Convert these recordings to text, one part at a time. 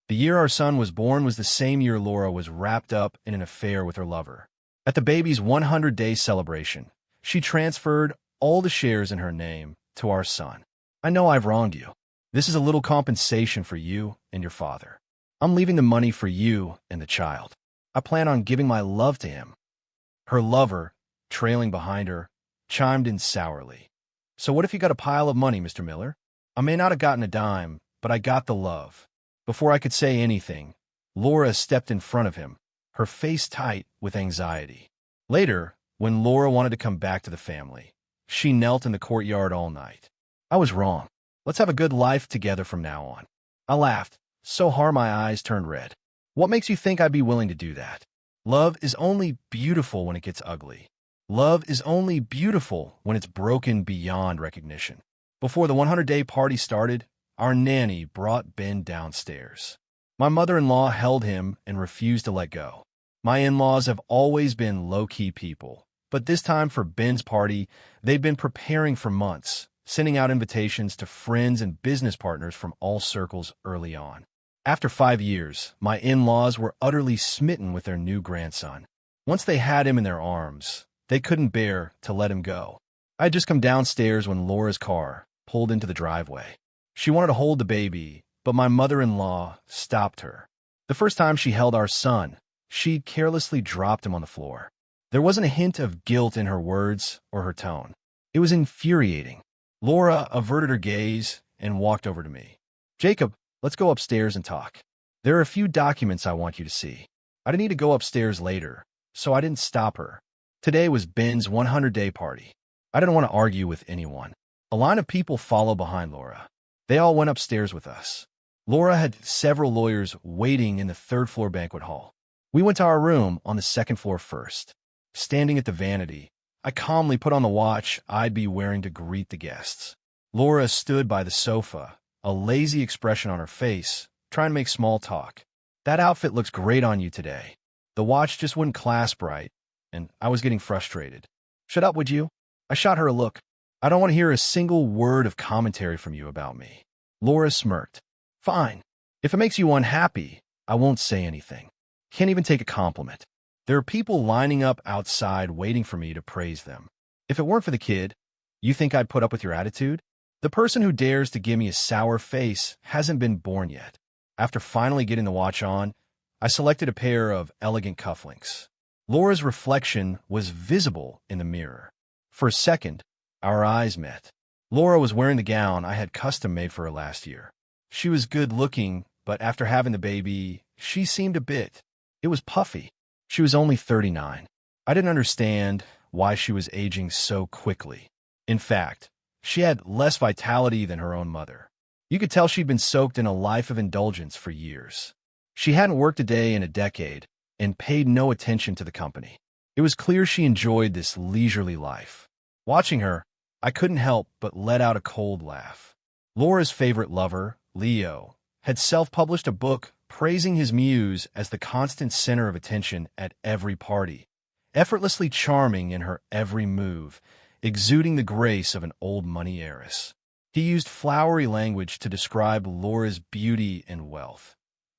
The year our son was born was the same year Laura was wrapped up in an affair with her lover. At the baby's 100-day celebration, she transferred all the shares in her name to our son. I know I've wronged you. This is a little compensation for you and your father. I'm leaving the money for you and the child. I plan on giving my love to him. Her lover, trailing behind her, chimed in sourly. So what if you got a pile of money, Mr. Miller? I may not have gotten a dime, but I got the love. Before I could say anything, Laura stepped in front of him, her face tight with anxiety. Later, when Laura wanted to come back to the family, she knelt in the courtyard all night. I was wrong. Let's have a good life together from now on. I laughed, so hard my eyes turned red. What makes you think I'd be willing to do that? Love is only beautiful when it gets ugly. Love is only beautiful when it's broken beyond recognition. Before the 100-day party started, our nanny brought Ben downstairs. My mother-in-law held him and refused to let go. My in-laws have always been low-key people, but this time for Ben's party, they'd been preparing for months, sending out invitations to friends and business partners from all circles early on. After 5 years, my in-laws were utterly smitten with their new grandson. Once they had him in their arms, they couldn't bear to let him go. I had just come downstairs when Laura's car pulled into the driveway. She wanted to hold the baby, but my mother-in-law stopped her. The first time she held our son, she carelessly dropped him on the floor. There wasn't a hint of guilt in her words or her tone. It was infuriating. Laura averted her gaze and walked over to me. Jacob, let's go upstairs and talk. There are a few documents I want you to see. I didn't need to go upstairs later, so I didn't stop her. Today was Ben's 100-day party. I didn't want to argue with anyone. A line of people followed behind Laura. They all went upstairs with us. Laura had several lawyers waiting in the third-floor banquet hall. We went to our room on the second floor first. Standing at the vanity, I calmly put on the watch I'd be wearing to greet the guests. Laura stood by the sofa, a lazy expression on her face, trying to make small talk. That outfit looks great on you today. The watch just wouldn't clasp right, and I was getting frustrated. Shut up, would you? I shot her a look. I don't want to hear a single word of commentary from you about me. Laura smirked. Fine. If it makes you unhappy, I won't say anything. Can't even take a compliment. There are people lining up outside waiting for me to praise them. If it weren't for the kid, you think I'd put up with your attitude? The person who dares to give me a sour face hasn't been born yet. After finally getting the watch on, I selected a pair of elegant cufflinks. Laura's reflection was visible in the mirror. For a second, our eyes met. Laura was wearing the gown I had custom-made for her last year. She was good-looking, but after having the baby, she seemed a bit. It was puffy. She was only 39. I didn't understand why she was aging so quickly. In fact, she had less vitality than her own mother. You could tell she'd been soaked in a life of indulgence for years. She hadn't worked a day in a decade and paid no attention to the company. It was clear she enjoyed this leisurely life. Watching her, I couldn't help but let out a cold laugh. Laura's favorite lover, Leo, had self-published a book praising his muse as the constant center of attention at every party, effortlessly charming in her every move, exuding the grace of an old money heiress. He used flowery language to describe Laura's beauty and wealth,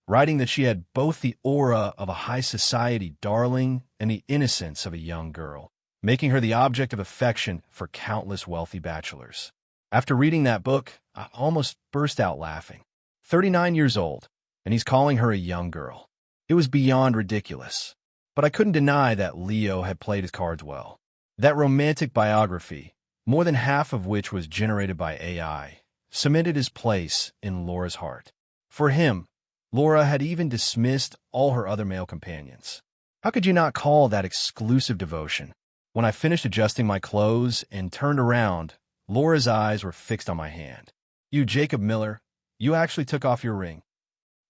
writing that she had both the aura of a high society darling and the innocence of a young girl, making her the object of affection for countless wealthy bachelors. After reading that book, I almost burst out laughing. 39 years old, and he's calling her a young girl. It was beyond ridiculous. But I couldn't deny that Leo had played his cards well. That romantic biography, more than half of which was generated by AI, cemented his place in Laura's heart. For him, Laura had even dismissed all her other male companions. How could you not call that exclusive devotion? When I finished adjusting my clothes and turned around, Laura's eyes were fixed on my hand. You, Jacob Miller, you actually took off your ring.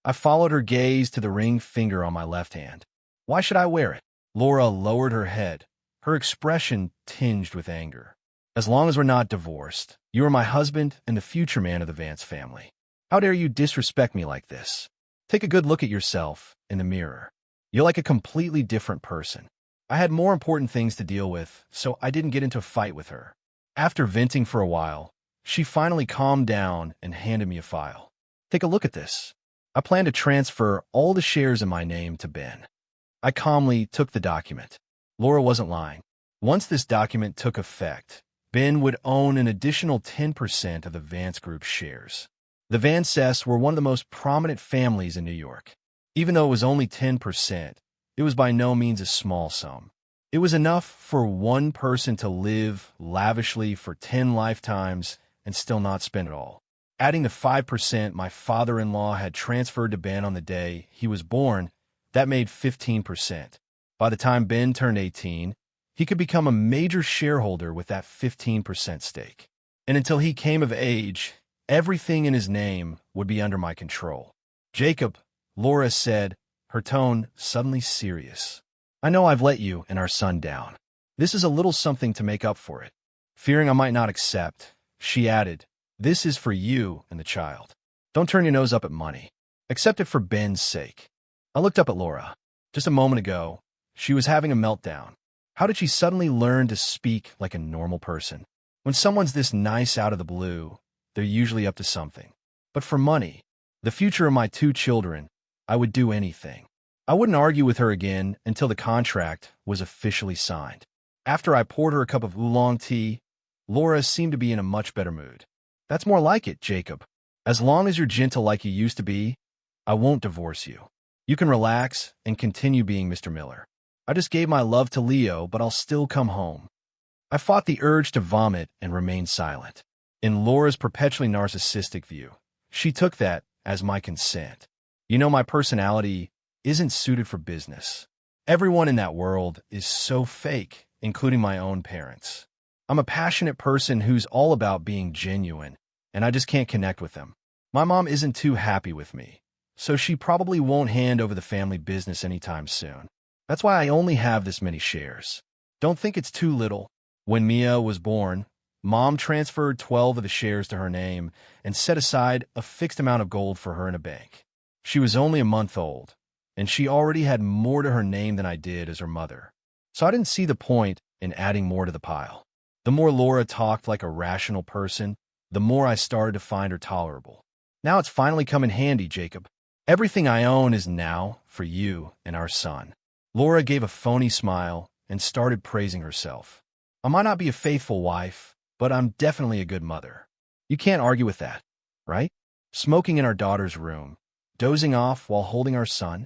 I followed her gaze to the ring finger on my left hand. Why should I wear it? Laura lowered her head, her expression tinged with anger. As long as we're not divorced, you are my husband and the future man of the Vance family. How dare you disrespect me like this? Take a good look at yourself in the mirror. You're like a completely different person. I had more important things to deal with, so I didn't get into a fight with her. After venting for a while, she finally calmed down and handed me a file. Take a look at this. I plan to transfer all the shares in my name to Ben. I calmly took the document. Laura wasn't lying. Once this document took effect, Ben would own an additional 10% of the Vance Group's shares. The Vances were one of the most prominent families in New York. Even though it was only 10%, it was by no means a small sum. It was enough for one person to live lavishly for 10 lifetimes and still not spend it all. Adding the 5% my father-in-law had transferred to Ben on the day he was born, that made 15%. By the time Ben turned 18, he could become a major shareholder with that 15% stake. And until he came of age, everything in his name would be under my control. Jacob, Laura said, her tone suddenly serious. I know I've let you and our son down. This is a little something to make up for it. Fearing I might not accept, she added, this is for you and the child. Don't turn your nose up at money. Accept it for Ben's sake. I looked up at Laura. Just a moment ago, she was having a meltdown. How did she suddenly learn to speak like a normal person? When someone's this nice out of the blue, they're usually up to something. But for money, the future of my 2 children, I would do anything. I wouldn't argue with her again until the contract was officially signed. After I poured her a cup of oolong tea, Laura seemed to be in a much better mood. That's more like it, Jacob. As long as you're gentle like you used to be, I won't divorce you. You can relax and continue being Mr. Miller. I just gave my love to Leo, but I'll still come home. I fought the urge to vomit and remain silent. In Laura's perpetually narcissistic view, she took that as my consent. You know, my personality isn't suited for business. Everyone in that world is so fake, including my own parents. I'm a passionate person who's all about being genuine, and I just can't connect with them. My mom isn't too happy with me, so she probably won't hand over the family business anytime soon. That's why I only have this many shares. Don't think it's too little. When Mia was born, Mom transferred 12 of the shares to her name and set aside a fixed amount of gold for her in a bank. She was only a month old, and she already had more to her name than I did as her mother. So I didn't see the point in adding more to the pile. The more Laura talked like a rational person, the more I started to find her tolerable. Now it's finally come in handy, Jacob. Everything I own is now for you and our son. Laura gave a phony smile and started praising herself. I might not be a faithful wife, but I'm definitely a good mother. You can't argue with that, right? Smoking in our daughter's room, dozing off while holding our son.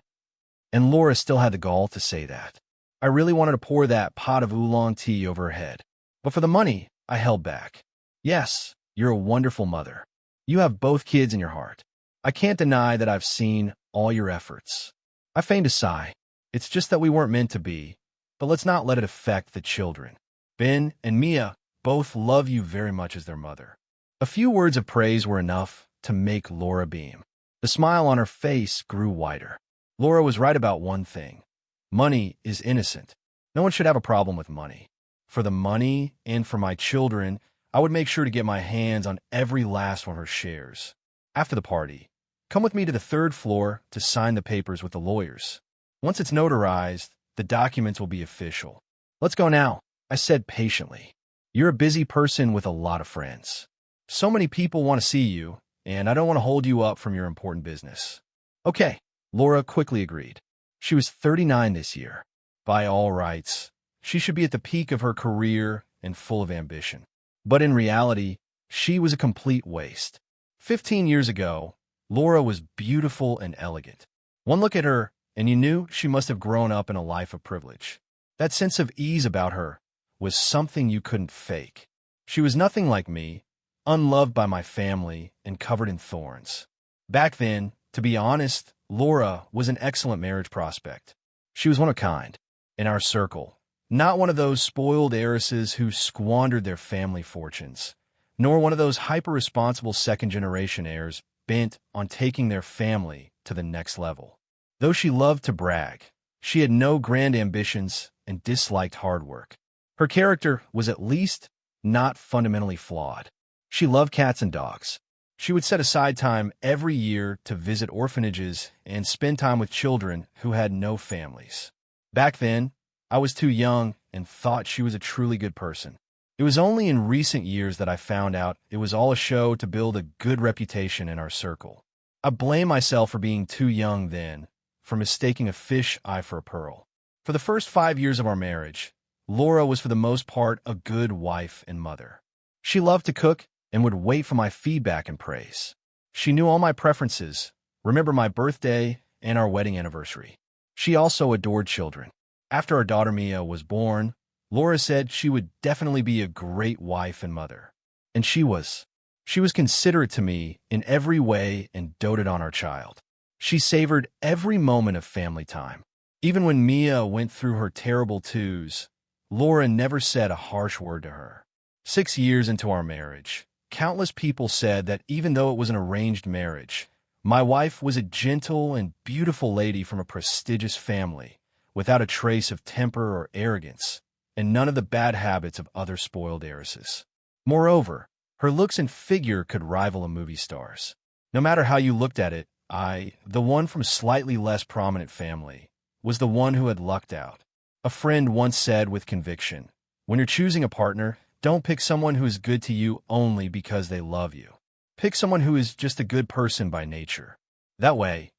And Laura still had the gall to say that. I really wanted to pour that pot of oolong tea over her head. But for the money, I held back. Yes, you're a wonderful mother. You have both kids in your heart. I can't deny that I've seen all your efforts. I feigned a sigh. It's just that we weren't meant to be, but let's not let it affect the children. Ben and Mia both love you very much as their mother. A few words of praise were enough to make Laura beam. The smile on her face grew wider. Laura was right about one thing. Money is innocent. No one should have a problem with money. For the money and for my children, I would make sure to get my hands on every last one of her shares. After the party, come with me to the 3rd floor to sign the papers with the lawyers. Once it's notarized, the documents will be official. Let's go now, I said patiently. You're a busy person with a lot of friends. So many people want to see you, and I don't want to hold you up from your important business. Okay, Laura quickly agreed. She was 39 this year. By all rights, she should be at the peak of her career and full of ambition. But in reality, she was a complete waste. 15 years ago, Laura was beautiful and elegant. One look at her, and you knew she must have grown up in a life of privilege. That sense of ease about her was something you couldn't fake. She was nothing like me, unloved by my family and covered in thorns. Back then, to be honest, Laura was an excellent marriage prospect. She was one of a kind in our circle, not one of those spoiled heiresses who squandered their family fortunes, nor one of those hyper-responsible second-generation heirs bent on taking their family to the next level. Though she loved to brag, she had no grand ambitions and disliked hard work. Her character was at least not fundamentally flawed. She loved cats and dogs. She would set aside time every year to visit orphanages and spend time with children who had no families. Back then, I was too young and thought she was a truly good person. It was only in recent years that I found out it was all a show to build a good reputation in our circle. I blame myself for being too young then, for mistaking a fish eye for a pearl. For the first 5 years of our marriage, Laura was for the most part a good wife and mother. She loved to cook and would wait for my feedback and praise. She knew all my preferences, remembered my birthday and our wedding anniversary. She also adored children. After our daughter Mia was born, Laura said she would definitely be a great wife and mother. And she was. She was considerate to me in every way and doted on our child. She savored every moment of family time. Even when Mia went through her terrible twos, Laura never said a harsh word to her. 6 years into our marriage, countless people said that even though it was an arranged marriage, my wife was a gentle and beautiful lady from a prestigious family, without a trace of temper or arrogance, and none of the bad habits of other spoiled heiresses. Moreover, her looks and figure could rival a movie star's. No matter how you looked at it, I, the one from a slightly less prominent family, was the one who had lucked out. A friend once said with conviction, "When you're choosing a partner, don't pick someone who is good to you only because they love you. Pick someone who is just a good person by nature. That way,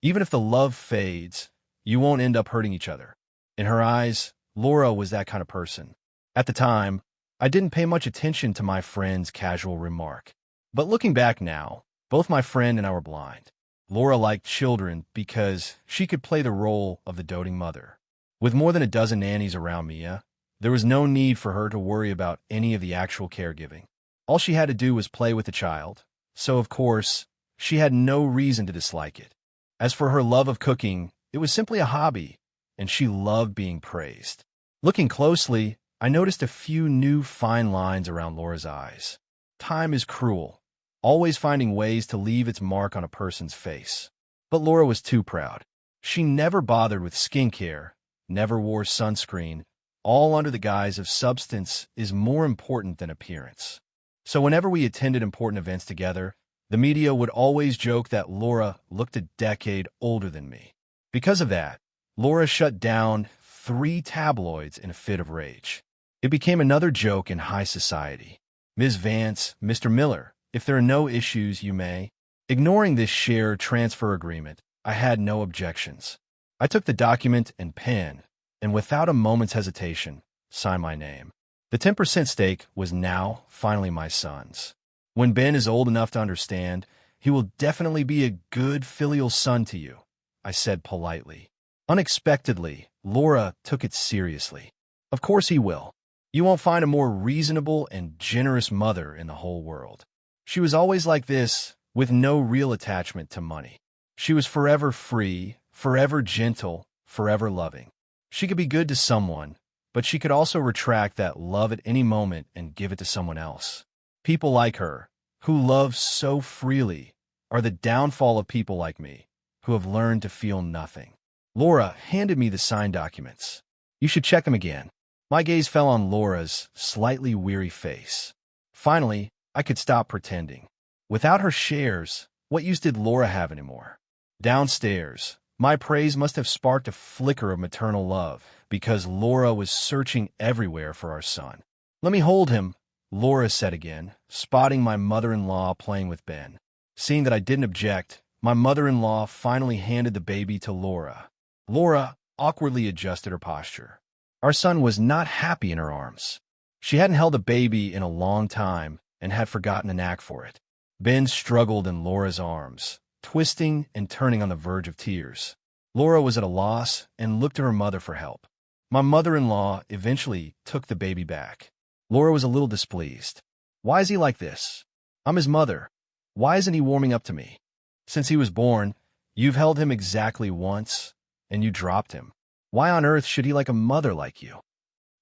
even if the love fades, you won't end up hurting each other." In her eyes, Laura was that kind of person. At the time, I didn't pay much attention to my friend's casual remark. But looking back now, both my friend and I were blind. Laura liked children because she could play the role of the doting mother. With more than a dozen nannies around Mia, there was no need for her to worry about any of the actual caregiving. All she had to do was play with the child, so of course, she had no reason to dislike it. As for her love of cooking, it was simply a hobby, and she loved being praised. Looking closely, I noticed a few new fine lines around Laura's eyes. Time is cruel, always finding ways to leave its mark on a person's face. But Laura was too proud. She never bothered with skincare, never wore sunscreen, all under the guise of substance is more important than appearance. So whenever we attended important events together, the media would always joke that Laura looked a decade older than me. Because of that, Laura shut down 3 tabloids in a fit of rage. It became another joke in high society. "Ms. Vance, Mr. Miller, if there are no issues, you may." Ignoring this share transfer agreement, I had no objections. I took the document and pen, and without a moment's hesitation, signed my name. The 10% stake was now finally my son's. When Ben is old enough to understand, he will definitely be a good filial son to you, I said politely. Unexpectedly, Laura took it seriously. Of course he will. You won't find a more reasonable and generous mother in the whole world. She was always like this, with no real attachment to money. She was forever free, forever gentle, forever loving. She could be good to someone, but she could also retract that love at any moment and give it to someone else. People like her, who love so freely, are the downfall of people like me, who have learned to feel nothing. Laura handed me the signed documents. "You should check them again." My gaze fell on Laura's slightly weary face. Finally, I could stop pretending. Without her shares, what use did Laura have anymore? Downstairs, my praise must have sparked a flicker of maternal love, because Laura was searching everywhere for our son. "Let me hold him," Laura said again, spotting my mother-in-law playing with Ben. Seeing that I didn't object, my mother-in-law finally handed the baby to Laura. Laura awkwardly adjusted her posture. Our son was not happy in her arms. She hadn't held a baby in a long time and had forgotten the knack for it. Ben struggled in Laura's arms, twisting and turning on the verge of tears. Laura was at a loss and looked to her mother for help. My mother-in-law eventually took the baby back. Laura was a little displeased. "Why is he like this? I'm his mother. Why isn't he warming up to me? Since he was born, you've held him exactly once, and you dropped him. Why on earth should he like a mother like you?"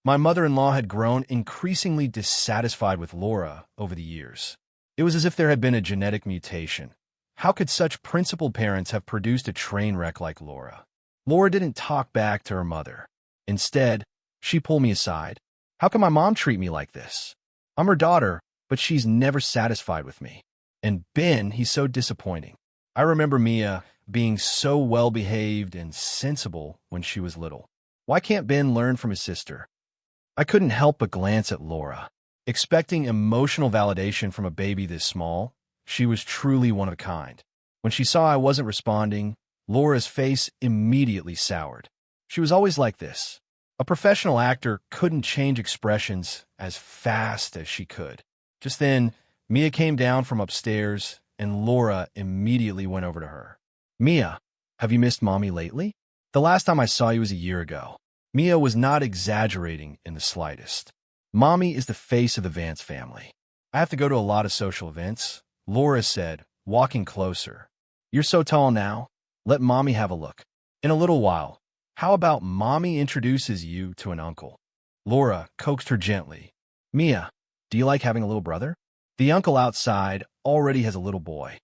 My mother-in-law had grown increasingly dissatisfied with Laura over the years. It was as if there had been a genetic mutation. How could such principled parents have produced a train wreck like Laura? Laura didn't talk back to her mother. Instead, she pulled me aside. "How can my mom treat me like this? I'm her daughter, but she's never satisfied with me. And Ben, he's so disappointing. I remember Mia being so well-behaved and sensible when she was little. Why can't Ben learn from his sister?" I couldn't help but glance at Laura. Expecting emotional validation from a baby this small, she was truly one of a kind. When she saw I wasn't responding, Laura's face immediately soured. She was always like this. A professional actor couldn't change expressions as fast as she could. Just then, Mia came down from upstairs, and Laura immediately went over to her. Mia, have you missed Mommy lately? The last time I saw you was a year ago. Mia was not exaggerating in the slightest. Mommy is the face of the Vance family. I have to go to a lot of social events, Laura said, walking closer. You're so tall now. Let Mommy have a look. In a little while, how about Mommy introduces you to an uncle? Laura coaxed her gently. Mia, do you like having a little brother? The uncle outside already has a little boy.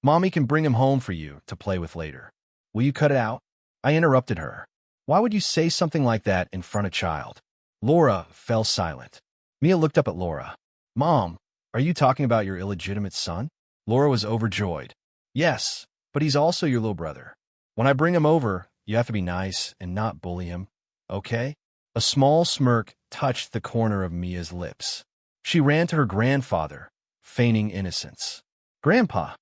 Mommy can bring him home for you to play with later. Will you cut it out? I interrupted her. Why would you say something like that in front of child? Laura fell silent. Mia looked up at Laura. Mom, are you talking about your illegitimate son? Laura was overjoyed. Yes, but he's also your little brother. When I bring him over, you have to be nice and not bully him, okay? A small smirk touched the corner of Mia's lips. She ran to her grandfather, feigning innocence. Grandpa,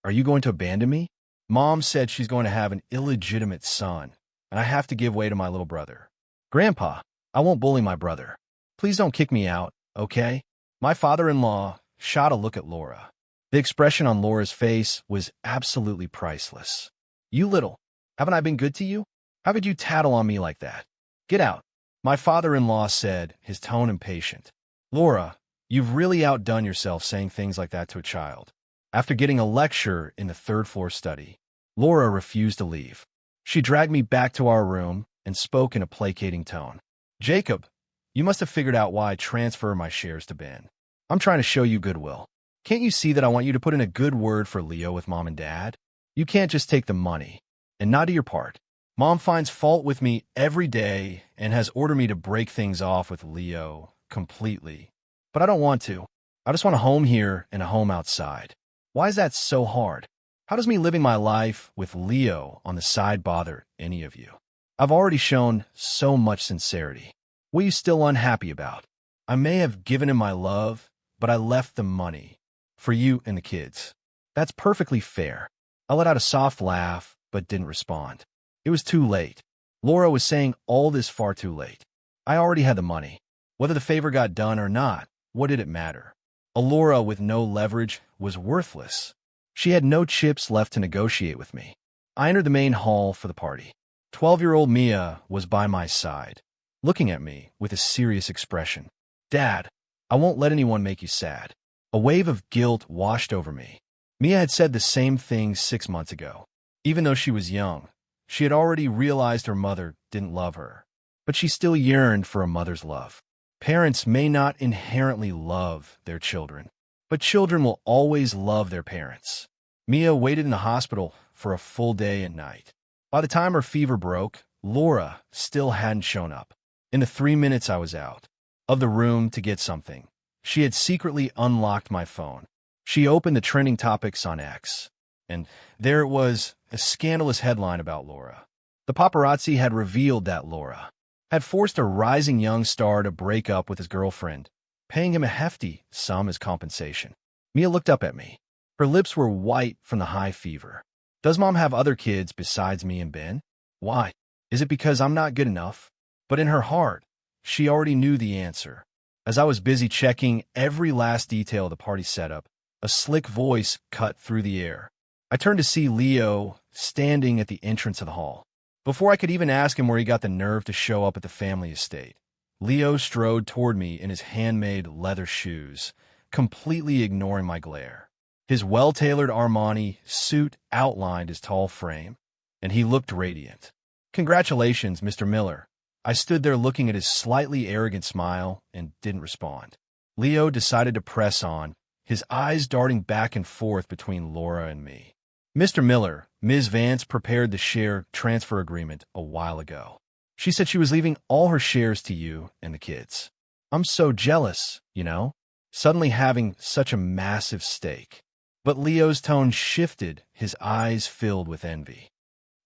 are you going to abandon me? Mom said she's going to have an illegitimate son, and I have to give way to my little brother. Grandpa, I won't bully my brother. Please don't kick me out, okay? My father-in-law shot a look at Laura. The expression on Laura's face was absolutely priceless. You little, haven't I been good to you? How could you tattle on me like that? Get out, my father-in-law said, his tone impatient. Laura, you've really outdone yourself saying things like that to a child. After getting a lecture in the third-floor study, Laura refused to leave. She dragged me back to our room and spoke in a placating tone. Jacob, you must have figured out why I transfer my shares to Ben. I'm trying to show you goodwill. Can't you see that I want you to put in a good word for Leo with Mom and Dad? You can't just take the money and not do your part. Mom finds fault with me every day and has ordered me to break things off with Leo completely. But I don't want to. I just want a home here and a home outside. Why is that so hard? How does me living my life with Leo on the side bother any of you? I've already shown so much sincerity. What are you still unhappy about? I may have given him my love, but I left the money for you and the kids. That's perfectly fair. I let out a soft laugh, but didn't respond. It was too late. Laura was saying all this far too late. I already had the money. Whether the favor got done or not, what did it matter? A Laura with no leverage was worthless. She had no chips left to negotiate with me. I entered the main hall for the party. 12-year-old Mia was by my side, looking at me with a serious expression. Dad, I won't let anyone make you sad. A wave of guilt washed over me. Mia had said the same thing 6 months ago. Even though she was young, she had already realized her mother didn't love her. But she still yearned for a mother's love. Parents may not inherently love their children, but children will always love their parents. Mia waited in the hospital for a full day and night. By the time her fever broke, Laura still hadn't shown up. In the 3 minutes I was out of the room to get something, she had secretly unlocked my phone. She opened the trending topics on X, and there it was, a scandalous headline about Laura. The paparazzi had revealed that Laura had forced a rising young star to break up with his girlfriend, paying him a hefty sum as compensation. Mia looked up at me. Her lips were white from the high fever. Does Mom have other kids besides me and Ben? Why? Is it because I'm not good enough? But in her heart, she already knew the answer. As I was busy checking every last detail of the party setup, a slick voice cut through the air. I turned to see Leo standing at the entrance of the hall. Before I could even ask him where he got the nerve to show up at the family estate, Leo strode toward me in his handmade leather shoes, completely ignoring my glare. His well-tailored Armani suit outlined his tall frame, and he looked radiant. Congratulations, Mr. Miller. I stood there looking at his slightly arrogant smile and didn't respond. Leo decided to press on, his eyes darting back and forth between Laura and me. Mr. Miller, Ms. Vance prepared the share transfer agreement a while ago. She said she was leaving all her shares to you and the kids. I'm so jealous, suddenly having such a massive stake. But Leo's tone shifted, his eyes filled with envy.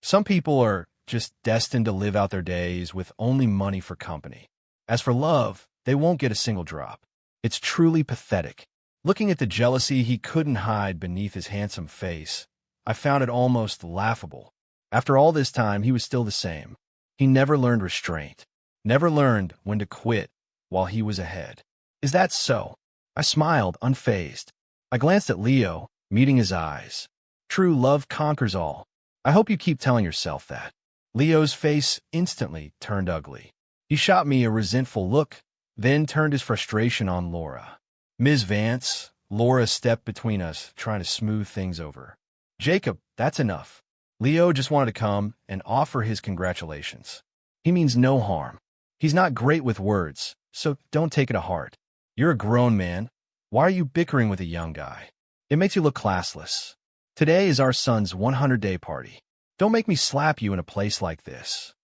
Some people are just destined to live out their days with only money for company. As for love, they won't get a single drop. It's truly pathetic. Looking at the jealousy he couldn't hide beneath his handsome face, I found it almost laughable. After all this time, he was still the same. He never learned restraint, never learned when to quit while he was ahead. Is that so? I smiled, unfazed. I glanced at Leo, meeting his eyes. True love conquers all. I hope you keep telling yourself that. Leo's face instantly turned ugly. He shot me a resentful look, then turned his frustration on Laura. Ms. Vance, Laura stepped between us, trying to smooth things over. Jacob, that's enough. Leo just wanted to come and offer his congratulations. He means no harm. He's not great with words, so don't take it to heart. You're a grown man. Why are you bickering with a young guy? It makes you look classless. Today is our son's 100-day party. Don't make me slap you in a place like this,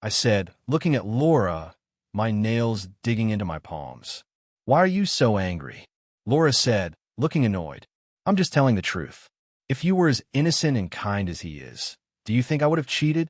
I said, looking at Laura, my nails digging into my palms. Why are you so angry? Laura said, looking annoyed. I'm just telling the truth. If you were as innocent and kind as he is, do you think I would have cheated?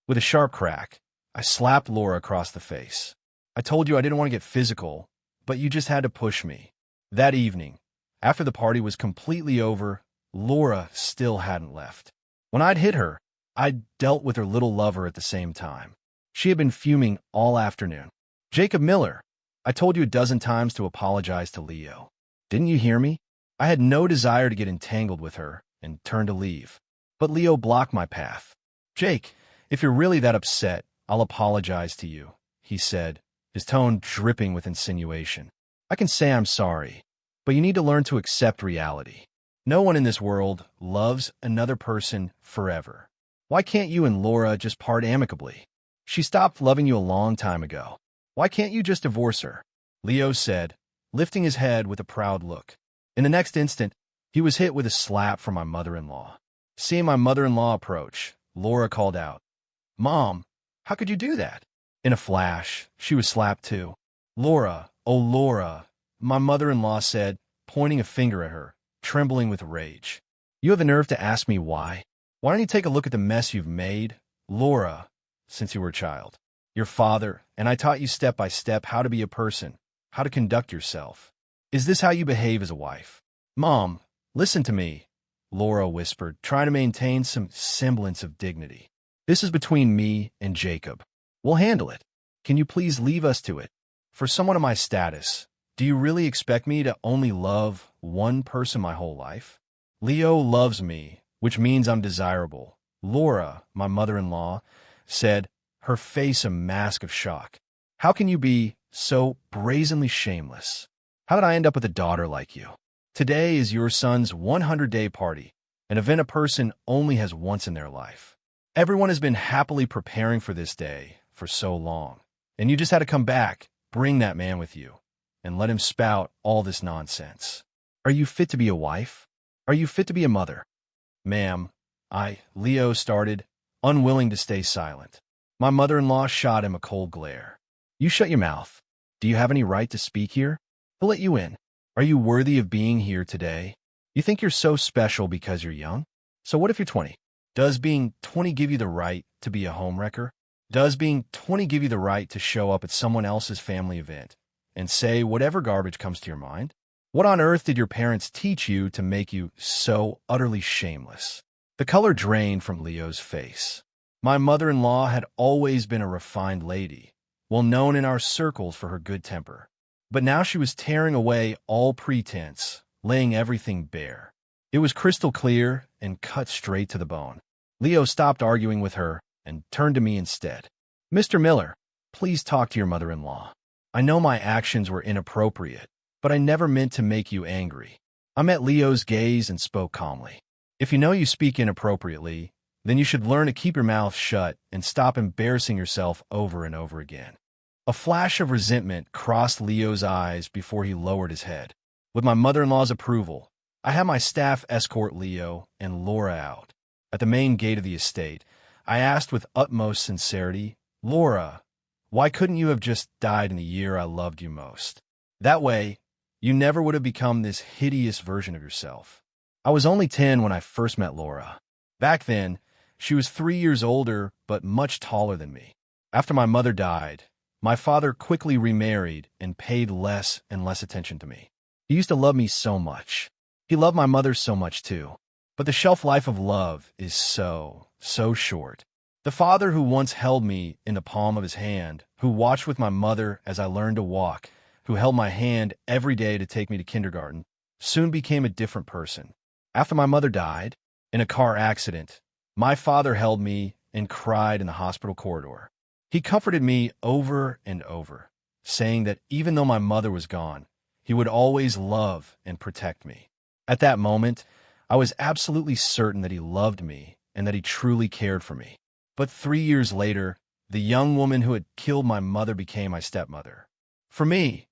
With a sharp crack, I slapped Laura across the face. I told you I didn't want to get physical, but you just had to push me. That evening, after the party was completely over, Laura still hadn't left. When I'd hit her, I'd dealt with her little lover at the same time. She had been fuming all afternoon. Jacob Miller, I told you a dozen times to apologize to Leo. Didn't you hear me? I had no desire to get entangled with her and turned to leave. But Leo blocked my path. Jake, if you're really that upset, I'll apologize to you, he said, his tone dripping with insinuation. I can say I'm sorry, but you need to learn to accept reality. No one in this world loves another person forever. Why can't you and Laura just part amicably? She stopped loving you a long time ago. Why can't you just divorce her? Leo said, lifting his head with a proud look. In the next instant, he was hit with a slap from my mother-in-law. Seeing my mother-in-law approach, Laura called out, Mom, how could you do that? In a flash, she was slapped too. Laura, oh Laura, my mother-in-law said, pointing a finger at her, trembling with rage. You have the nerve to ask me why? Why don't you take a look at the mess you've made, Laura, since you were a child? Your father and I taught you step by step how to be a person, how to conduct yourself. Is this how you behave as a wife? Mom, listen to me, Laura whispered, trying to maintain some semblance of dignity. This is between me and Jacob. We'll handle it. Can you please leave us to it? For someone of my status, do you really expect me to only love one person my whole life? Leo loves me, which means I'm desirable. Laura, my mother-in-law, said, her face a mask of shock. How can you be so brazenly shameless? How did I end up with a daughter like you? Today is your son's 100-day party, an event a person only has once in their life. Everyone has been happily preparing for this day for so long, and you just had to come back, bring that man with you, and let him spout all this nonsense. Are you fit to be a wife? Are you fit to be a mother? Ma'am, Leo started, unwilling to stay silent. My mother-in-law shot him a cold glare. You shut your mouth. Do you have any right to speak here? He'll let you in. Are you worthy of being here today? You think you're so special because you're young? So what if you're 20? Does being 20 give you the right to be a homewrecker? Does being 20 give you the right to show up at someone else's family event and say whatever garbage comes to your mind? What on earth did your parents teach you to make you so utterly shameless? The color drained from Leo's face. My mother-in-law had always been a refined lady, well known in our circles for her good temper. But now she was tearing away all pretense, laying everything bare. It was crystal clear and cut straight to the bone. Leo stopped arguing with her and turned to me instead. Mr. Miller, please talk to your mother-in-law. I know my actions were inappropriate, but I never meant to make you angry. I met Leo's gaze and spoke calmly. If you know you speak inappropriately, then you should learn to keep your mouth shut and stop embarrassing yourself over and over again. A flash of resentment crossed Leo's eyes before he lowered his head. With my mother-in-law's approval, I had my staff escort Leo and Laura out. At the main gate of the estate, I asked with utmost sincerity, Laura, why couldn't you have just died in the year I loved you most? That way, you never would have become this hideous version of yourself. I was only 10 when I first met Laura. Back then, she was 3 years older but much taller than me. After my mother died, my father quickly remarried and paid less and less attention to me. He used to love me so much. He loved my mother so much too. But the shelf life of love is so short. The father who once held me in the palm of his hand, who watched with my mother as I learned to walk, who held my hand every day to take me to kindergarten, soon became a different person. After my mother died, in a car accident, my father held me and cried in the hospital corridor. He comforted me over and over, saying that even though my mother was gone, he would always love and protect me. At that moment, I was absolutely certain that he loved me and that he truly cared for me. But 3 years later, the young woman who had killed my mother became my stepmother. For me,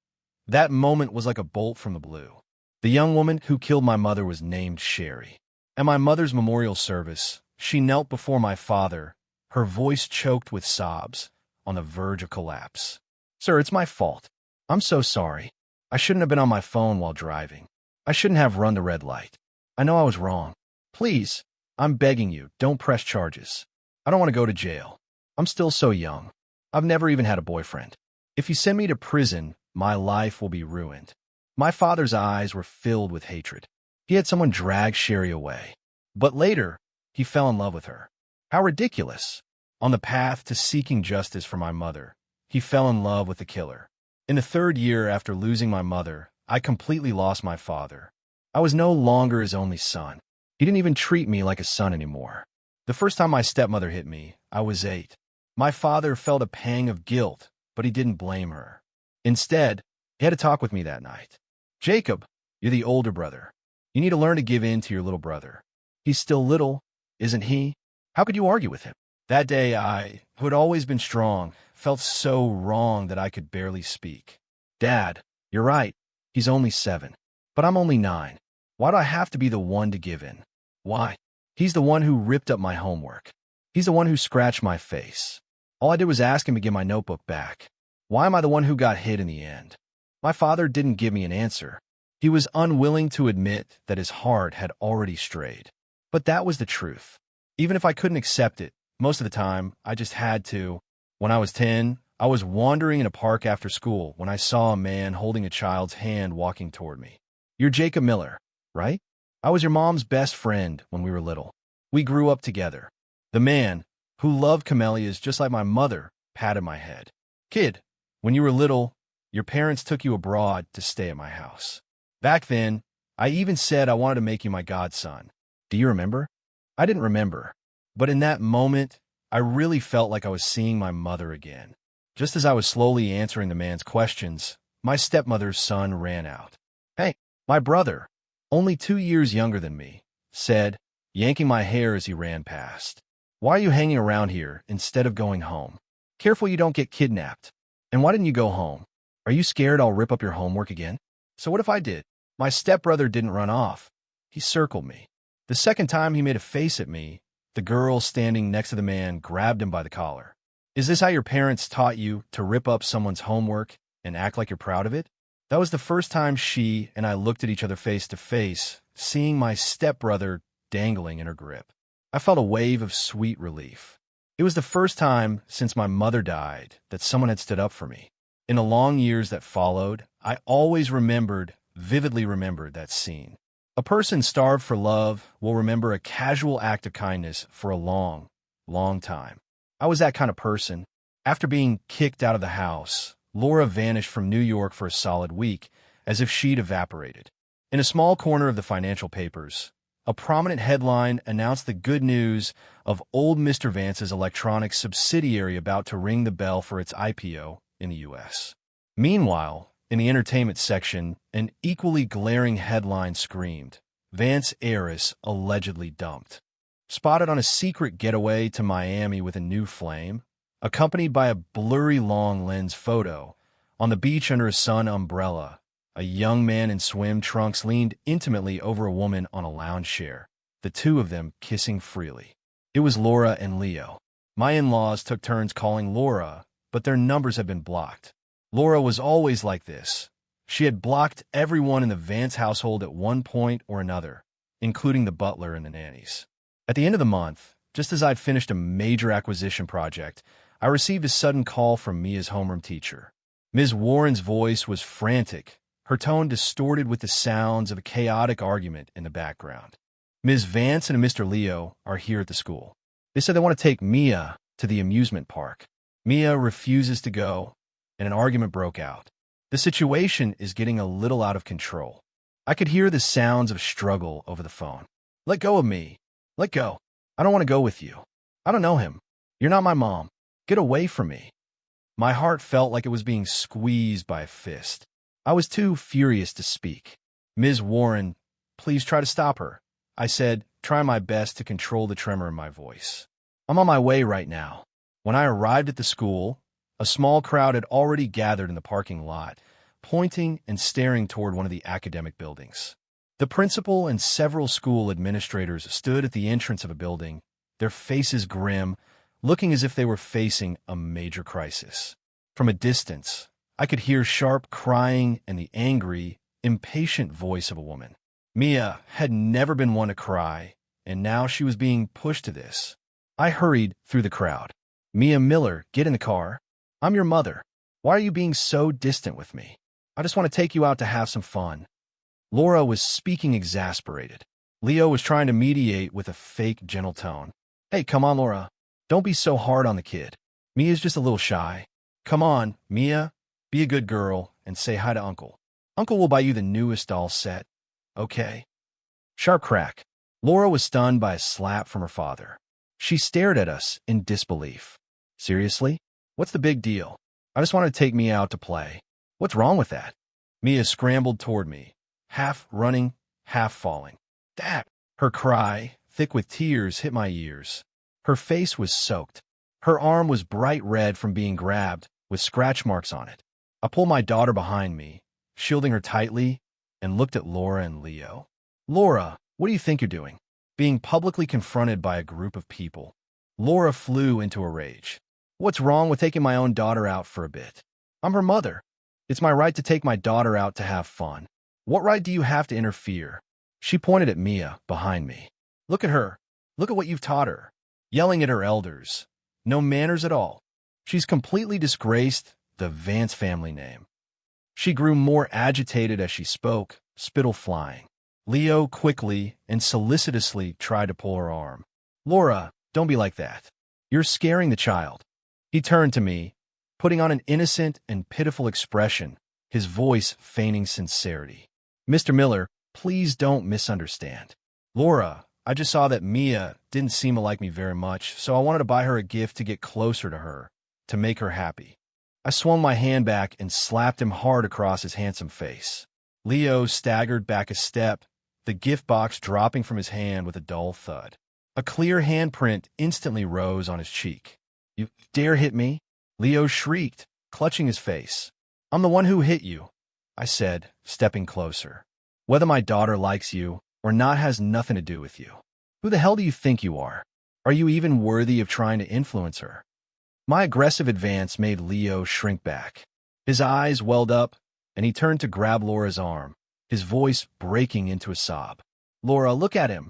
that moment was like a bolt from the blue. The young woman who killed my mother was named Sherry. At my mother's memorial service, she knelt before my father, her voice choked with sobs, on the verge of collapse. "Sir, it's my fault. I'm so sorry. I shouldn't have been on my phone while driving. I shouldn't have run the red light. I know I was wrong. Please, I'm begging you, don't press charges. I don't want to go to jail. I'm still so young. I've never even had a boyfriend. If you send me to prison, my life will be ruined." My father's eyes were filled with hatred. He had someone drag Sherry away. But later, he fell in love with her. How ridiculous. On the path to seeking justice for my mother, he fell in love with the killer. In the 3rd year after losing my mother, I completely lost my father. I was no longer his only son. He didn't even treat me like a son anymore. The first time my stepmother hit me, I was 8. My father felt a pang of guilt, but he didn't blame her. Instead, he had a talk with me that night. "Jacob, you're the older brother. You need to learn to give in to your little brother. He's still little, isn't he? How could you argue with him?" That day I, who had always been strong, felt so wrong that I could barely speak. "Dad, you're right. He's only 7. But I'm only 9. Why do I have to be the one to give in? Why? He's the one who ripped up my homework. He's the one who scratched my face. All I did was ask him to give my notebook back. Why am I the one who got hit in the end?" My father didn't give me an answer. He was unwilling to admit that his heart had already strayed. But that was the truth. Even if I couldn't accept it, most of the time, I just had to. When I was 10, I was wandering in a park after school when I saw a man holding a child's hand walking toward me. "You're Jacob Miller, right? I was your mom's best friend when we were little. We grew up together." The man, who loved camellias just like my mother, patted my head. "Kid, when you were little, your parents took you abroad to stay at my house. Back then, I even said I wanted to make you my godson. Do you remember?" I didn't remember. But in that moment, I really felt like I was seeing my mother again. Just as I was slowly answering the man's questions, my stepmother's son ran out. "Hey, my brother, only 2 years younger than me," said, yanking my hair as he ran past. "Why are you hanging around here instead of going home? Careful you don't get kidnapped. And why didn't you go home? Are you scared I'll rip up your homework again?" So what if I did? My stepbrother didn't run off. He circled me. The second time he made a face at me, the girl standing next to the man grabbed him by the collar. "Is this how your parents taught you to rip up someone's homework and act like you're proud of it?" That was the first time she and I looked at each other face to face, seeing my stepbrother dangling in her grip. I felt a wave of sweet relief. It was the first time since my mother died that someone had stood up for me. In the long years that followed, I always vividly remembered that scene. A person starved for love will remember a casual act of kindness for a long, long time. I was that kind of person. After being kicked out of the house, Laura vanished from New York for a solid week, as if she'd evaporated. In a small corner of the financial papers, a prominent headline announced the good news of old Mr. Vance's electronics subsidiary about to ring the bell for its IPO in the U.S. Meanwhile, in the entertainment section, an equally glaring headline screamed, "Vance heiress allegedly dumped." Spotted on a secret getaway to Miami with a new flame, accompanied by a blurry long lens photo, on the beach under a sun umbrella, a young man in swim trunks leaned intimately over a woman on a lounge chair, the two of them kissing freely. It was Laura and Leo. My in-laws took turns calling Laura, but their numbers had been blocked. Laura was always like this. She had blocked everyone in the Vance household at one point or another, including the butler and the nannies. At the end of the month, just as I'd finished a major acquisition project, I received a sudden call from Mia's homeroom teacher. Ms. Warren's voice was frantic, her tone distorted with the sounds of a chaotic argument in the background. Ms. Vance and Mr. Leo are here at the school. They said they want to take Mia to the amusement park. Mia refuses to go, and an argument broke out. The situation is getting a little out of control. I could hear the sounds of struggle over the phone. Let go of me. Let go. I don't want to go with you. I don't know him. You're not my mom. Get away from me. My heart felt like it was being squeezed by a fist. I was too furious to speak. Ms. Warren, please try to stop her, I said, trying my best to control the tremor in my voice. I'm on my way right now. When I arrived at the school, a small crowd had already gathered in the parking lot, pointing and staring toward one of the academic buildings. The principal and several school administrators stood at the entrance of a building, their faces grim, looking as if they were facing a major crisis. From a distance, I could hear sharp crying and the angry, impatient voice of a woman. Mia had never been one to cry, and now she was being pushed to this. I hurried through the crowd. Mia Miller, get in the car. I'm your mother. Why are you being so distant with me? I just want to take you out to have some fun. Laura was speaking exasperated. Leo was trying to mediate with a fake, gentle tone. Hey, come on, Laura. Don't be so hard on the kid. Mia's just a little shy. Come on, Mia. Be a good girl and say hi to Uncle. Uncle will buy you the newest doll set. Okay? Sharp crack. Laura was stunned by a slap from her father. She stared at us in disbelief. Seriously? What's the big deal? I just wanted to take Mia out to play. What's wrong with that? Mia scrambled toward me, half running, half falling. Dad! Her cry, thick with tears, hit my ears. Her face was soaked. Her arm was bright red from being grabbed, with scratch marks on it. I pulled my daughter behind me, shielding her tightly, and looked at Laura and Leo. Laura, what do you think you're doing? Being publicly confronted by a group of people. Laura flew into a rage. What's wrong with taking my own daughter out for a bit? I'm her mother. It's my right to take my daughter out to have fun. What right do you have to interfere? She pointed at Mia, behind me. Look at her. Look at what you've taught her. Yelling at her elders. No manners at all. She's completely disgraced the Vance family name. She grew more agitated as she spoke, spittle flying. Leo quickly and solicitously tried to pull her arm. Laura, don't be like that. You're scaring the child. He turned to me, putting on an innocent and pitiful expression, his voice feigning sincerity. Mr. Miller, please don't misunderstand. Laura, I just saw that Mia didn't seem to like me very much, so I wanted to buy her a gift to get closer to her, to make her happy. I swung my hand back and slapped him hard across his handsome face. Leo staggered back a step, the gift box dropping from his hand with a dull thud. A clear handprint instantly rose on his cheek. You dare hit me? Leo shrieked, clutching his face. I'm the one who hit you, I said, stepping closer. Whether my daughter likes you or not has nothing to do with you. Who the hell do you think you are? Are you even worthy of trying to influence her? My aggressive advance made Leo shrink back. His eyes welled up, and he turned to grab Laura's arm, his voice breaking into a sob. Laura, look at him.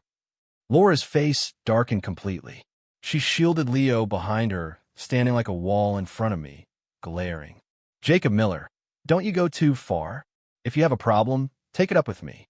Laura's face darkened completely. She shielded Leo behind her, standing like a wall in front of me, glaring. Jacob Miller, don't you go too far? If you have a problem, take it up with me.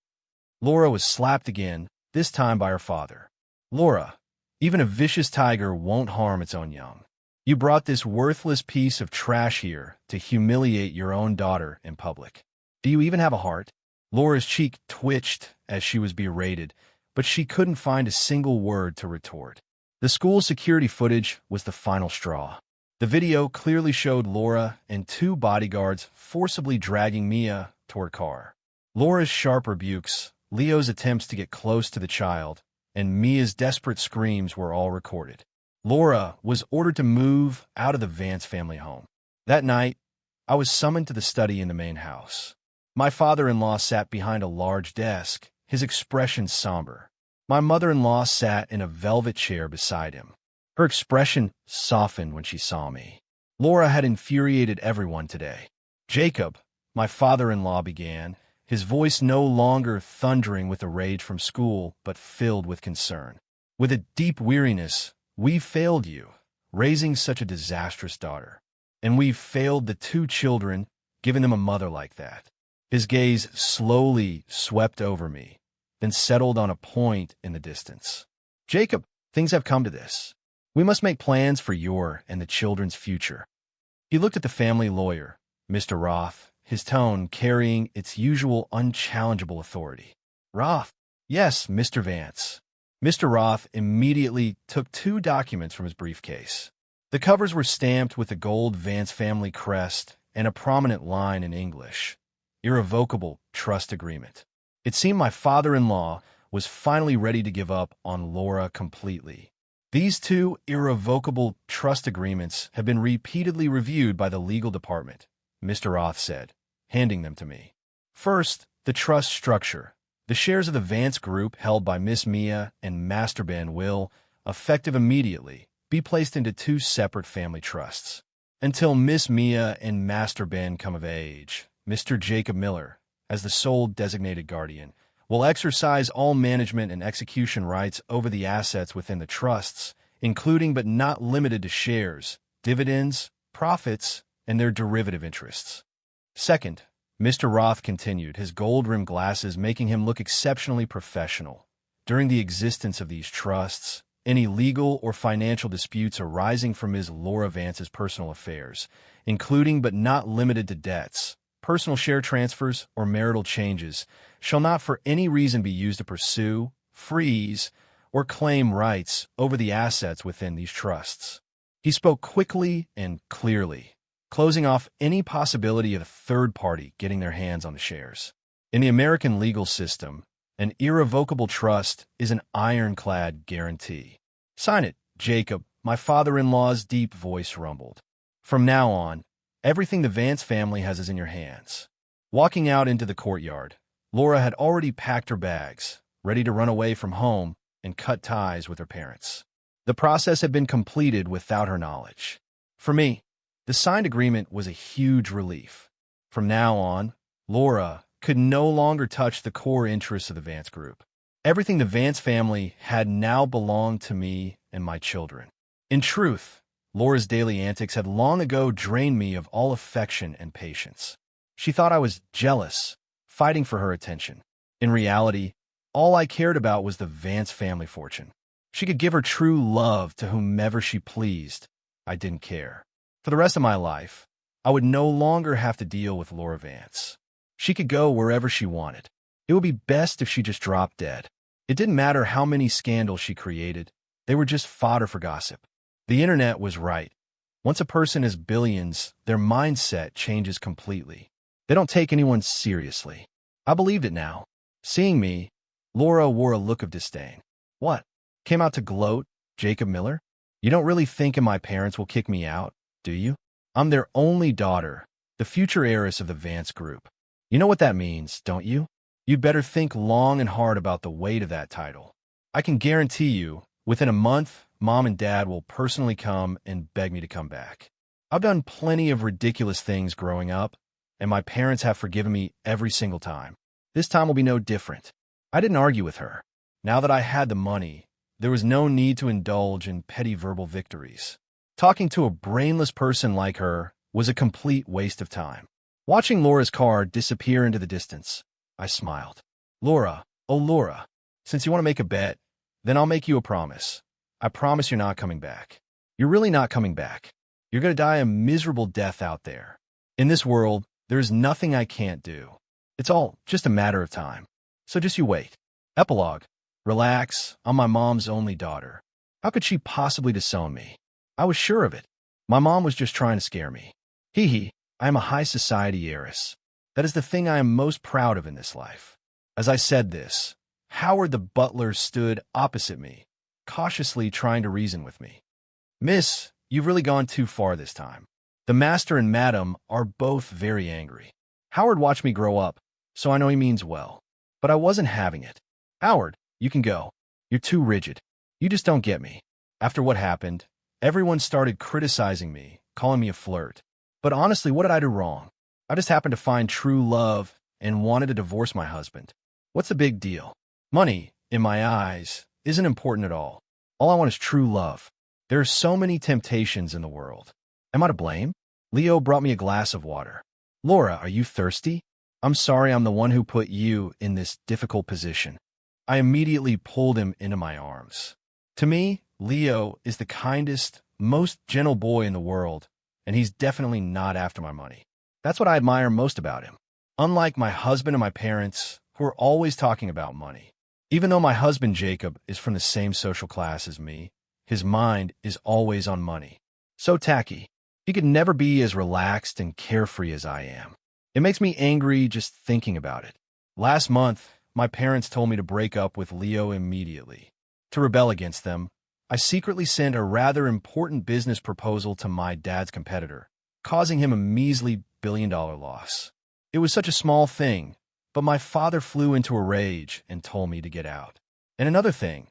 Laura was slapped again, this time by her father. Laura, even a vicious tiger won't harm its own young. You brought this worthless piece of trash here to humiliate your own daughter in public. Do you even have a heart? Laura's cheek twitched as she was berated, but she couldn't find a single word to retort. The school security footage was the final straw. The video clearly showed Laura and two bodyguards forcibly dragging Mia toward a car. Laura's sharp rebukes, Leo's attempts to get close to the child, and Mia's desperate screams were all recorded. Laura was ordered to move out of the Vance family home. That night, I was summoned to the study in the main house. My father-in-law sat behind a large desk, his expression somber. My mother-in-law sat in a velvet chair beside him. Her expression softened when she saw me. Laura had infuriated everyone today. Jacob, my father-in-law began, his voice no longer thundering with the rage from school, but filled with concern. With a deep weariness, we've failed you, raising such a disastrous daughter. And we've failed the two children, giving them a mother like that. His gaze slowly swept over me, then settled on a point in the distance. Jacob, things have come to this. We must make plans for your and the children's future. He looked at the family lawyer, Mr. Roth, his tone carrying its usual unchallengeable authority. Roth? Yes, Mr. Vance. Mr. Roth immediately took 2 documents from his briefcase. The covers were stamped with the gold Vance family crest and a prominent line in English: Irrevocable Trust Agreement. It seemed my father-in-law was finally ready to give up on Laura completely. These 2 irrevocable trust agreements have been repeatedly reviewed by the legal department, Mr. Roth said, handing them to me. First, the trust structure. The shares of the Vance Group held by Miss Mia and Master Ben will, effective immediately, be placed into 2 separate family trusts. Until Miss Mia and Master Ben come of age, Mr. Jacob Miller, as the sole designated guardian, will exercise all management and execution rights over the assets within the trusts, including but not limited to shares, dividends, profits, and their derivative interests. Second, Mr. Roth continued, his gold-rimmed glasses making him look exceptionally professional. During the existence of these trusts, any legal or financial disputes arising from Ms. Laura Vance's personal affairs, including but not limited to debts, personal share transfers, or marital changes, shall not for any reason be used to pursue, freeze, or claim rights over the assets within these trusts. He spoke quickly and clearly, closing off any possibility of a third party getting their hands on the shares. In the American legal system, an irrevocable trust is an ironclad guarantee. Sign it, Jacob, my father-in-law's deep voice rumbled. From now on, everything the Vance family has is in your hands. Walking out into the courtyard, Laura had already packed her bags, ready to run away from home and cut ties with her parents. The process had been completed without her knowledge. For me, the signed agreement was a huge relief. From now on, Laura could no longer touch the core interests of the Vance Group. Everything the Vance family had now belonged to me and my children. In truth, Laura's daily antics had long ago drained me of all affection and patience. She thought I was jealous, fighting for her attention. In reality, all I cared about was the Vance family fortune. She could give her true love to whomever she pleased. I didn't care. For the rest of my life, I would no longer have to deal with Laura Vance. She could go wherever she wanted. It would be best if she just dropped dead. It didn't matter how many scandals she created. They were just fodder for gossip. The internet was right. Once a person has billions, their mindset changes completely. They don't take anyone seriously. I believed it now. Seeing me, Laura wore a look of disdain. What? Came out to gloat, Jacob Miller? You don't really think my parents will kick me out, do you? I'm their only daughter, the future heiress of the Vance Group. You know what that means, don't you? You'd better think long and hard about the weight of that title. I can guarantee you, within a month, Mom and Dad will personally come and beg me to come back. I've done plenty of ridiculous things growing up, and my parents have forgiven me every single time. This time will be no different. I didn't argue with her. Now that I had the money, there was no need to indulge in petty verbal victories. Talking to a brainless person like her was a complete waste of time. Watching Laura's car disappear into the distance, I smiled. Laura, oh Laura, since you want to make a bet, then I'll make you a promise. I promise you're not coming back. You're really not coming back. You're going to die a miserable death out there. In this world, there is nothing I can't do. It's all just a matter of time. So just you wait. Epilogue. Relax, I'm my mom's only daughter. How could she possibly disown me? I was sure of it. My mom was just trying to scare me. Hee hee. I am a high society heiress. That is the thing I am most proud of in this life. As I said this, Howard the butler stood opposite me, cautiously trying to reason with me. Miss, you've really gone too far this time. The master and madam are both very angry. Howard watched me grow up, so I know he means well. But I wasn't having it. Howard, you can go. You're too rigid. You just don't get me. After what happened, everyone started criticizing me, calling me a flirt. But honestly, what did I do wrong? I just happened to find true love and wanted to divorce my husband. What's the big deal? Money, in my eyes, isn't important at all. All I want is true love. There are so many temptations in the world. Am I to blame? Leo brought me a glass of water. Laura, are you thirsty? I'm sorry I'm the one who put you in this difficult position. I immediately pulled him into my arms. To me, Leo is the kindest, most gentle boy in the world, and he's definitely not after my money. That's what I admire most about him. Unlike my husband and my parents, who are always talking about money. Even though my husband Jacob is from the same social class as me, his mind is always on money. So tacky. He could never be as relaxed and carefree as I am. It makes me angry just thinking about it. Last month, my parents told me to break up with Leo immediately. To rebel against them, I secretly sent a rather important business proposal to my dad's competitor, causing him a measly billion-dollar loss. It was such a small thing, but my father flew into a rage and told me to get out. And another thing,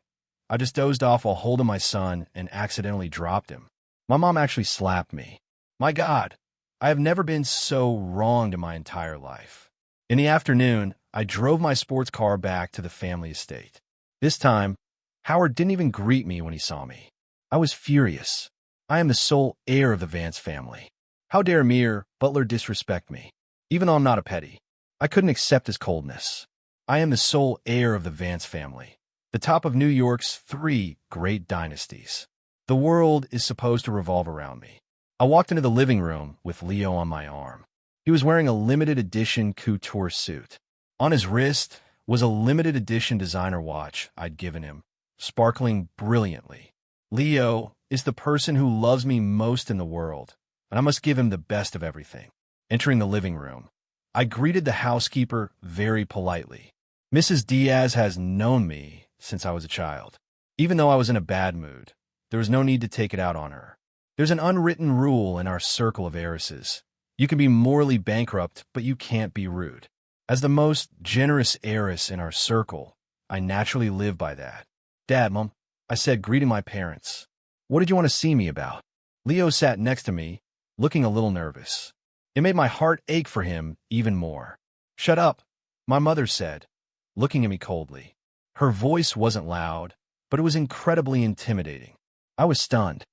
I just dozed off while holding my son and accidentally dropped him. My mom actually slapped me. My God, I have never been so wronged in my entire life. In the afternoon, I drove my sports car back to the family estate. This time, Howard didn't even greet me when he saw me. I was furious. I am the sole heir of the Vance family. How dare mere butler disrespect me, even though I'm not a petty. I couldn't accept his coldness. I am the sole heir of the Vance family, the top of New York's 3 great dynasties. The world is supposed to revolve around me. I walked into the living room with Leo on my arm. He was wearing a limited edition couture suit. On his wrist was a limited edition designer watch I'd given him, sparkling brilliantly. Leo is the person who loves me most in the world, and I must give him the best of everything. Entering the living room, I greeted the housekeeper very politely. Mrs. Diaz has known me since I was a child. Even though I was in a bad mood, there was no need to take it out on her. There's an unwritten rule in our circle of heiresses. You can be morally bankrupt, but you can't be rude. As the most generous heiress in our circle, I naturally live by that. Dad, Mom, I said, greeting my parents. What did you want to see me about? Leo sat next to me, looking a little nervous. It made my heart ache for him even more. Shut up, my mother said, looking at me coldly. Her voice wasn't loud, but it was incredibly intimidating. I was stunned.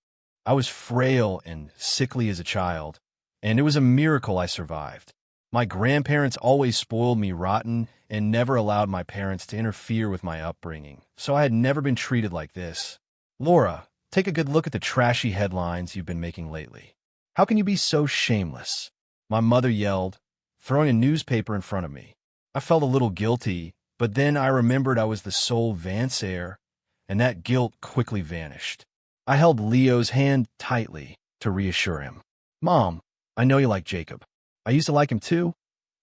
I was frail and sickly as a child, and it was a miracle I survived. My grandparents always spoiled me rotten and never allowed my parents to interfere with my upbringing, so I had never been treated like this. Laura, take a good look at the trashy headlines you've been making lately. How can you be so shameless? My mother yelled, throwing a newspaper in front of me. I felt a little guilty, but then I remembered I was the sole Vance heir, and that guilt quickly vanished. I held Leo's hand tightly to reassure him. Mom, I know you like Jacob. I used to like him too,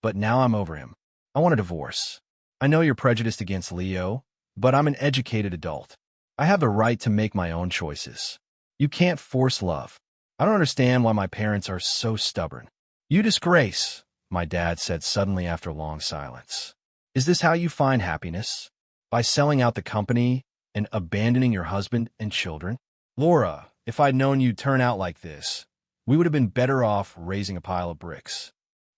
but now I'm over him. I want a divorce. I know you're prejudiced against Leo, but I'm an educated adult. I have the right to make my own choices. You can't force love. I don't understand why my parents are so stubborn. You disgrace, my dad said suddenly after a long silence. Is this how you find happiness? By selling out the company and abandoning your husband and children? Laura, if I'd known you'd turn out like this, we would have been better off raising a pile of bricks.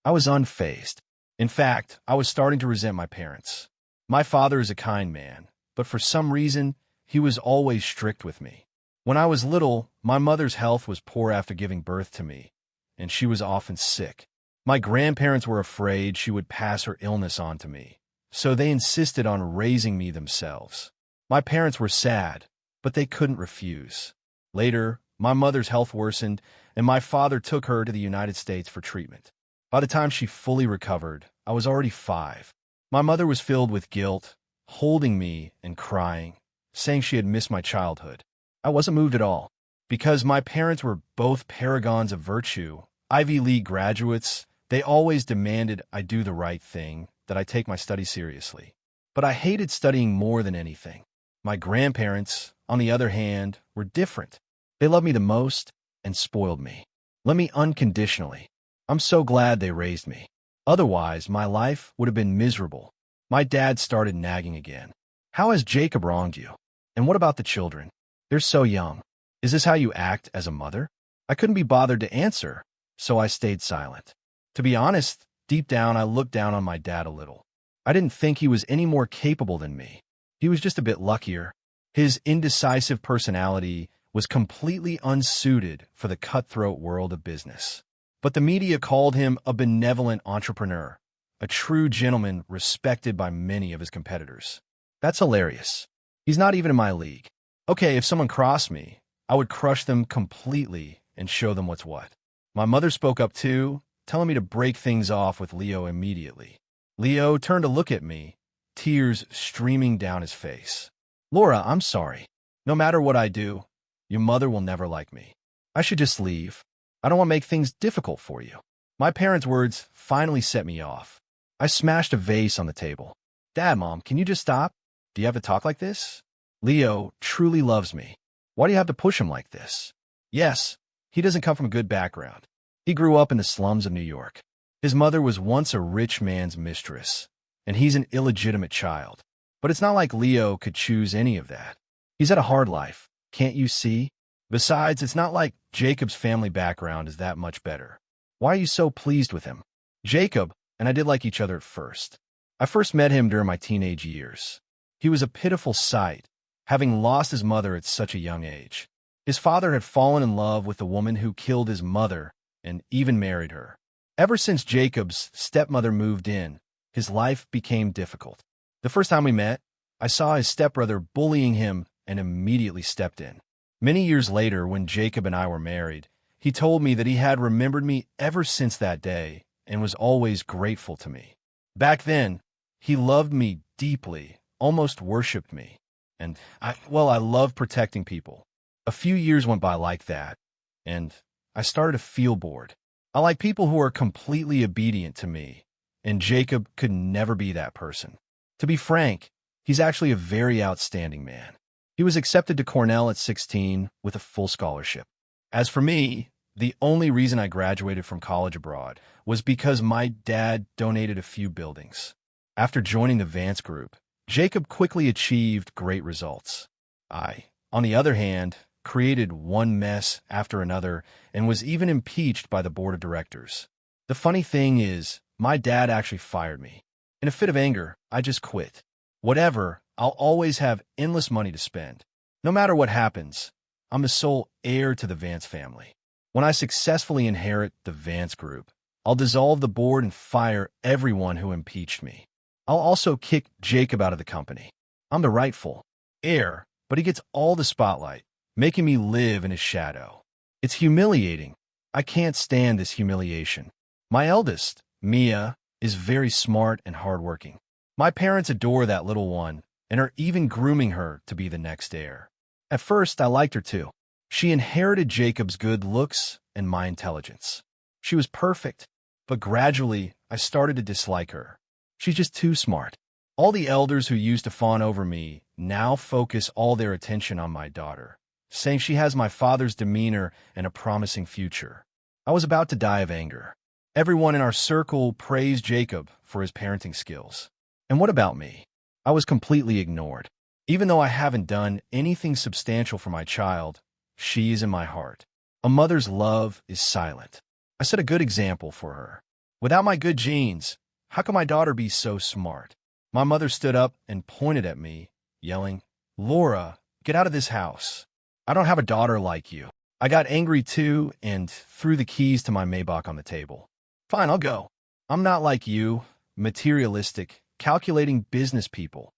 I was unfazed. In fact, I was starting to resent my parents. My father is a kind man, but for some reason, he was always strict with me. When I was little, my mother's health was poor after giving birth to me, and she was often sick. My grandparents were afraid she would pass her illness on to me, so they insisted on raising me themselves. My parents were sad, but they couldn't refuse. Later, my mother's health worsened, and my father took her to the United States for treatment. By the time she fully recovered, I was already 5. My mother was filled with guilt, holding me and crying, saying she had missed my childhood. I wasn't moved at all, because my parents were both paragons of virtue, Ivy League graduates. They always demanded I do the right thing, that I take my studies seriously. But I hated studying more than anything. My grandparents, on the other hand, were different. They loved me the most and spoiled me. Loved me unconditionally. I'm so glad they raised me. Otherwise, my life would have been miserable. My dad started nagging again. How has Jacob wronged you? And what about the children? They're so young. Is this how you act as a mother? I couldn't be bothered to answer, so I stayed silent. To be honest, deep down I looked down on my dad a little. I didn't think he was any more capable than me. He was just a bit luckier. His indecisive personality was completely unsuited for the cutthroat world of business. But the media called him a benevolent entrepreneur, a true gentleman respected by many of his competitors. That's hilarious. He's not even in my league. Okay, if someone crossed me, I would crush them completely and show them what's what. My mother spoke up too, telling me to break things off with Leo immediately. Leo turned to look at me, tears streaming down his face. Laura, I'm sorry. No matter what I do, your mother will never like me. I should just leave. I don't want to make things difficult for you. My parents' words finally set me off. I smashed a vase on the table. Dad, Mom, can you just stop? Do you have to talk like this? Leo truly loves me. Why do you have to push him like this? Yes, he doesn't come from a good background. He grew up in the slums of New York. His mother was once a rich man's mistress, and he's an illegitimate child. But it's not like Leo could choose any of that. He's had a hard life, can't you see? Besides, it's not like Jacob's family background is that much better. Why are you so pleased with him? Jacob and I did like each other at first. I first met him during my teenage years. He was a pitiful sight, having lost his mother at such a young age. His father had fallen in love with the woman who killed his mother and even married her. Ever since Jacob's stepmother moved in, his life became difficult. The first time we met, I saw his stepbrother bullying him and immediately stepped in. Many years later, when Jacob and I were married, he told me that he had remembered me ever since that day and was always grateful to me. Back then, he loved me deeply, almost worshipped me. And I love protecting people. A few years went by like that, and I started to feel bored. I like people who are completely obedient to me, and Jacob could never be that person. To be frank, he's actually a very outstanding man. He was accepted to Cornell at 16 with a full scholarship. As for me, the only reason I graduated from college abroad was because my dad donated a few buildings. After joining the Vance Group, Jacob quickly achieved great results. I, on the other hand, created one mess after another and was even impeached by the board of directors. The funny thing is, my dad actually fired me. In a fit of anger, I just quit. Whatever, I'll always have endless money to spend. No matter what happens, I'm the sole heir to the Vance family. When I successfully inherit the Vance Group, I'll dissolve the board and fire everyone who impeached me. I'll also kick Jacob out of the company. I'm the rightful heir, but he gets all the spotlight, making me live in his shadow. It's humiliating. I can't stand this humiliation. My eldest, Mia, is very smart and hardworking. My parents adore that little one and are even grooming her to be the next heir. At first, I liked her too. She inherited Jacob's good looks and my intelligence. She was perfect, but gradually I started to dislike her. She's just too smart. All the elders who used to fawn over me now focus all their attention on my daughter, saying she has my father's demeanor and a promising future. I was about to die of anger. Everyone in our circle praised Jacob for his parenting skills. And what about me? I was completely ignored. Even though I haven't done anything substantial for my child, she is in my heart. A mother's love is silent. I set a good example for her. Without my good genes, how can my daughter be so smart? My mother stood up and pointed at me, yelling, "Laura, get out of this house. I don't have a daughter like you." I got angry too and threw the keys to my Maybach on the table. Fine, I'll go. I'm not like you, materialistic, calculating business people.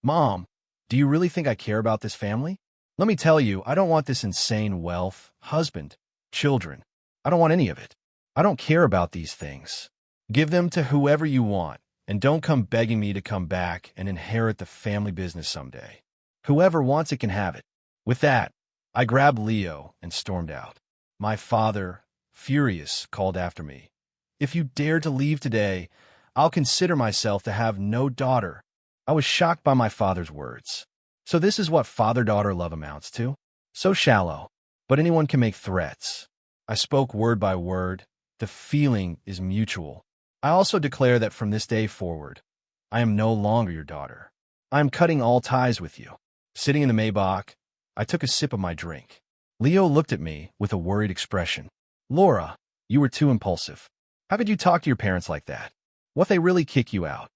Mom, do you really think I care about this family? Let me tell you, I don't want this insane wealth, husband, children. I don't want any of it. I don't care about these things. Give them to whoever you want, and don't come begging me to come back and inherit the family business someday. Whoever wants it can have it. With that, I grabbed Leo and stormed out. My father, furious, called after me. "If you dare to leave today, I'll consider myself to have no daughter." I was shocked by my father's words. So this is what father-daughter love amounts to? So shallow, but anyone can make threats. I spoke word by word. The feeling is mutual. I also declare that from this day forward, I am no longer your daughter. I am cutting all ties with you. Sitting in the Maybach, I took a sip of my drink. Leo looked at me with a worried expression. "Laura, you were too impulsive. How could you talk to your parents like that? What if they really kick you out?"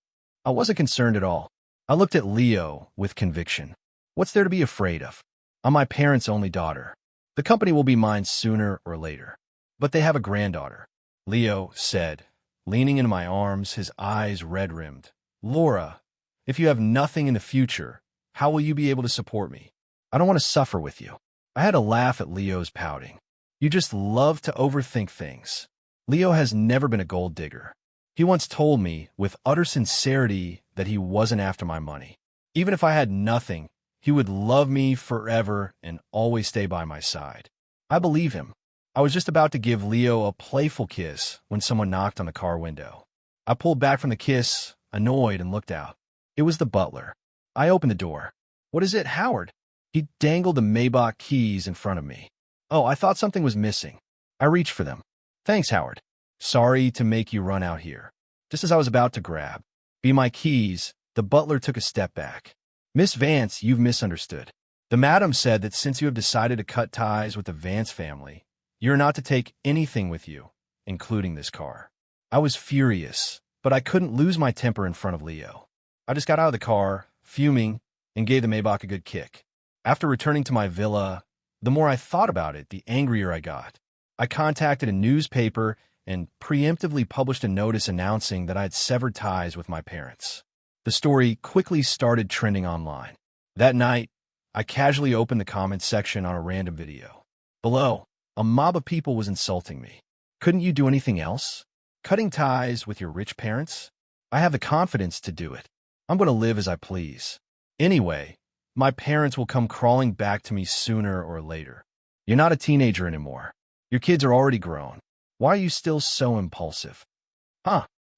I wasn't concerned at all. I looked at Leo with conviction. What's there to be afraid of? I'm my parents' only daughter. The company will be mine sooner or later. But they have a granddaughter, Leo said, leaning into my arms, his eyes red-rimmed. "Laura, If you have nothing in the future, how will you be able to support me? I don't want to suffer with you. I had to laugh at Leo's pouting. You just love to overthink things. Leo has never been a gold digger. He once told me with utter sincerity that he wasn't after my money. Even if I had nothing, he would love me forever and always stay by my side. I believe him. I was just about to give Leo a playful kiss when someone knocked on the car window. I pulled back from the kiss, annoyed, and looked out. It was the butler. I opened the door. What is it, Howard? He dangled the Maybach keys in front of me. Oh, I thought something was missing. I reached for them. Thanks, Howard. Sorry to make you run out here. Just as I was about to grab my keys, the butler took a step back. Miss Vance, you've misunderstood. The madam said that since you have decided to cut ties with the Vance family, you're not to take anything with you, including this car. I was furious, but I couldn't lose my temper in front of Leo. I just got out of the car, fuming, and gave the Maybach a good kick. After returning to my villa, the more I thought about it, the angrier I got. I contacted a newspaper and preemptively published a notice announcing that I had severed ties with my parents. The story quickly started trending online. That night, I casually opened the comments section on a random video. Below, a mob of people was insulting me. Couldn't you do anything else? Cutting ties with your rich parents? I have the confidence to do it. I'm going to live as I please. Anyway, my parents will come crawling back to me sooner or later. You're not a teenager anymore. Your kids are already grown. Why are you still so impulsive?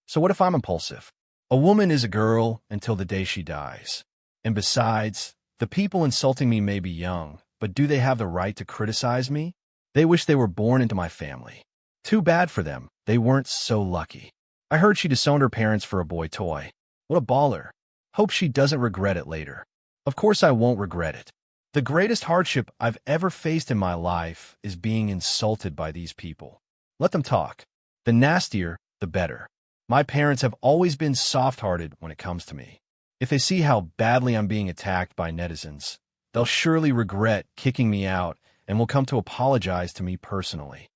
So what if I'm impulsive? A woman is a girl until the day she dies. And besides, the people insulting me may be young, but do they have the right to criticize me? They wish they were born into my family. Too bad for them. They weren't so lucky. I heard she disowned her parents for a boy toy. What a baller. Hope she doesn't regret it later. Of course I won't regret it. The greatest hardship I've ever faced in my life is being insulted by these people. Let them talk. The nastier, the better. My parents have always been soft-hearted when it comes to me. If they see how badly I'm being attacked by netizens, they'll surely regret kicking me out and will come to apologize to me personally.